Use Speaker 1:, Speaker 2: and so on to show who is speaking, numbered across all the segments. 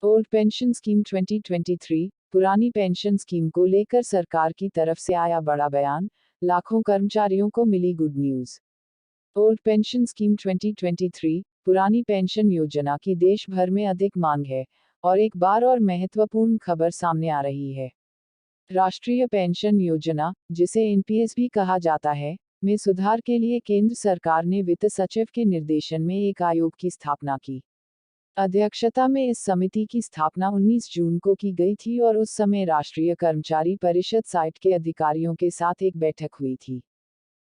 Speaker 1: Old pension scheme 2023, पुरानी pension scheme को लेकर सरकार की तरफ से आया बड़ा बयान, लाखों कर्मचारियों को मिली good news. Old pension scheme 2023, पुरानी पेंशन योजना की देश भर में अधिक मांग है, और एक बार और महत्वपूर्ण खबर सामने आ रही है। राष्ट्रीय पेंशन योजना, जिसे एनपीएस भी कहा जाता है, में सुधार के लिए केंद्र सरकार ने वित्त सचिव के निर्देशन में एक आयोग की स्थापना की। अध्यक्षता में इस समिति की स्थापना 19 जून को की गई थी और उस समय राष्ट्रीय कर्मचारी परिषद साइट के अधिकारियों के साथ एक बैठक हुई थी।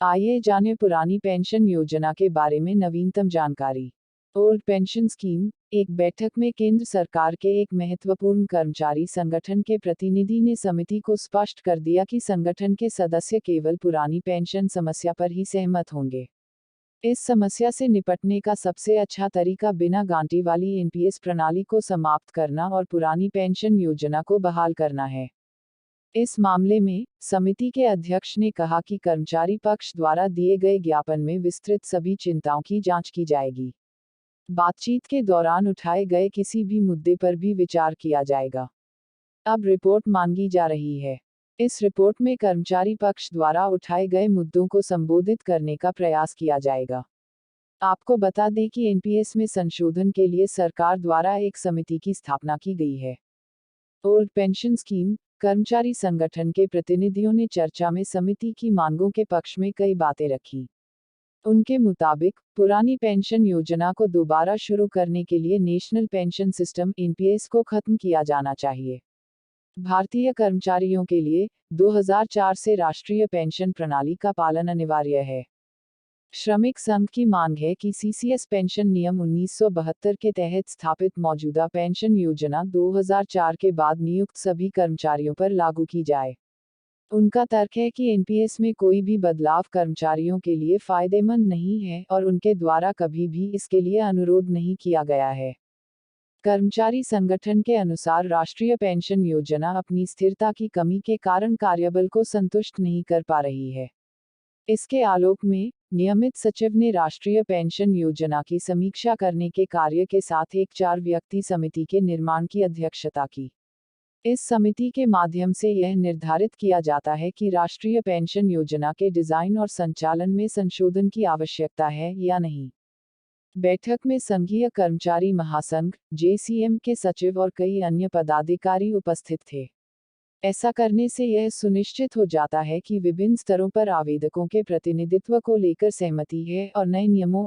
Speaker 1: आइए जानें पुरानी पेंशन योजना के बारे में नवीनतम जानकारी। Old pension scheme. एक बैठक में केंद्र सरकार के एक महत्वपूर्ण कर्मचारी संगठन के प्रतिनिधि ने समिति को स्पष्ट कर दिया कि संगठन के सदस्य केवल पुरानी पेंशन समस्या पर ही सहमत होंगे। इस समस्या से निपटने का सबसे अच्छा तरीका बिना गारंटी वाली एनपीएस प्रणाली को समाप्त करना और पुरानी पेंशन योजना को बहाल करना है। इस मामले में, समिति के अध्यक्ष ने कहा कि कर्मचारी पक्ष द्वारा दिए गए ज्ञापन में विस्तृत सभी चिंताओं की जांच की जाएगी। बातचीत के दौरान उठाए गए किसी भी मुद्दे पर भी विचार किया जाएगा। अब रिपोर्ट मांगी जा रही है। इस रिपोर्ट में कर्मचारी पक्ष द्वारा उठाए गए मुद्दों को संबोधित करने का प्रयास किया जाएगा। आपको बता दें कि एनपीएस में संशोधन के लिए सरकार द्वारा एक समिति की स्थापना की गई है। Old pension scheme. कर्मचारी संगठन के प्रतिनिधियों ने चर्चा में समिति की मांगों के पक्ष में कई बातें रखी। उनके मुताबिक, पुरानी पेंशन योजना को दोबारा शुरू करने के लिए नेशनल पेंशन सिस्टम एनपीएस को खत्म किया जाना चाहिए। भारतीय कर्मचारियों के लिए 2004 से राष्ट्रीय पेंशन प्रणाली का पालन अनिवार्य है। श्रमिक संघ की मांग है कि सीसीएस पेंशन नियम 1972 के तहत स्थापित मौजूदा पेंशन योजना 2004 के बाद नियुक्त सभी कर्मचारियों पर लागू की जाए। उनका तर्क है कि एनपीएस में कोई भी बदलाव कर्मचारियों के लिए फायदेमंद नहीं है और उनके द्वारा कभी भी इसके लिए अनुरोध नहीं किया गया है। कर्मचारी संगठन के अनुसार राष्ट्रीय पेंशन योजना अपनी स्थिरता की कमी के कारण कार्यबल को संतुष्ट नहीं कर पा रही है। इसके आलोक में, नियमित सचिव ने राष्ट्रीय पेंशन योजना की समीक्षा करने के कार्य के साथ एक 4 व्यक्ति समिति के निर्माण की अध्यक्षता की। इस समिति के माध्यम से यह निर्धारित किया जाता है कि राष्ट्रीय पेंशन योजना के डिजाइन और संचालन में संशोधन की आवश्यकता है या नहीं। बैठक में संघीय कर्मचारी महासंघ जेसीएम के सचिव और कई अन्य पदाधिकारी उपस्थित थे। ऐसा करने से यह सुनिश्चित हो जाता है कि विभिन्न स्तरों पर आवेदकों के प्रतिनिधित्व को लेकर सहमति है और नए नियमों